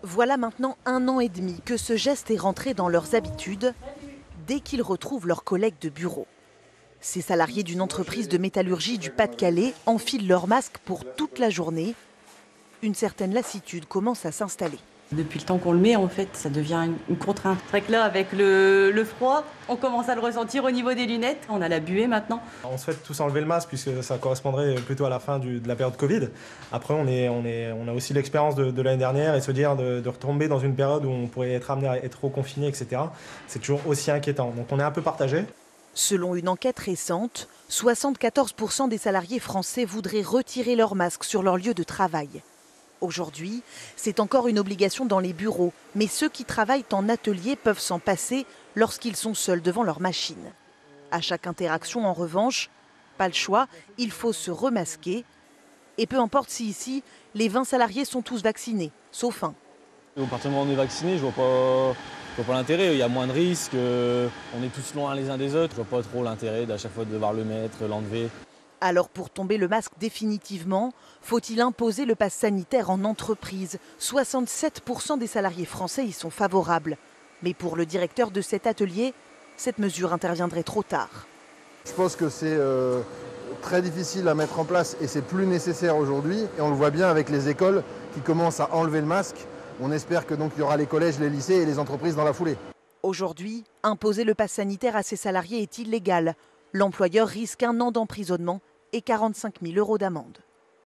Voilà maintenant 1 an et demi que ce geste est rentré dans leurs habitudes dès qu'ils retrouvent leurs collègues de bureau. Ces salariés d'une entreprise de métallurgie du Pas-de-Calais enfilent leur masque pour toute la journée. Une certaine lassitude commence à s'installer. Depuis le temps qu'on le met, en fait, ça devient une contrainte. C'est vrai que là, avec le froid, on commence à le ressentir au niveau des lunettes. On a la buée maintenant. On souhaite tous enlever le masque puisque ça correspondrait plutôt à la fin de la période Covid. Après, on a aussi l'expérience de l'année dernière et se dire de retomber dans une période où on pourrait être amené à être reconfiné, etc. C'est toujours aussi inquiétant. Donc on est un peu partagé. Selon une enquête récente, 74% des salariés français voudraient retirer leur masque sur leur lieu de travail. Aujourd'hui, c'est encore une obligation dans les bureaux, mais ceux qui travaillent en atelier peuvent s'en passer lorsqu'ils sont seuls devant leur machine. À chaque interaction, en revanche, pas le choix, il faut se remasquer. Et peu importe si ici, les 20 salariés sont tous vaccinés, sauf un. À partir du moment où on est vacciné, je vois pas l'intérêt. Il y a moins de risques, on est tous loin les uns des autres. Je vois pas trop l'intérêt d'à chaque fois de devoir le mettre, l'enlever. Alors pour tomber le masque définitivement, faut-il imposer le pass sanitaire en entreprise? 67% des salariés français y sont favorables. Mais pour le directeur de cet atelier, cette mesure interviendrait trop tard. Je pense que c'est très difficile à mettre en place et c'est plus nécessaire aujourd'hui. Et on le voit bien avec les écoles qui commencent à enlever le masque. On espère que donc il y aura les collèges, les lycées et les entreprises dans la foulée. Aujourd'hui, imposer le pass sanitaire à ses salariés est illégal. L'employeur risque 1 an d'emprisonnement et 45 000 € d'amende.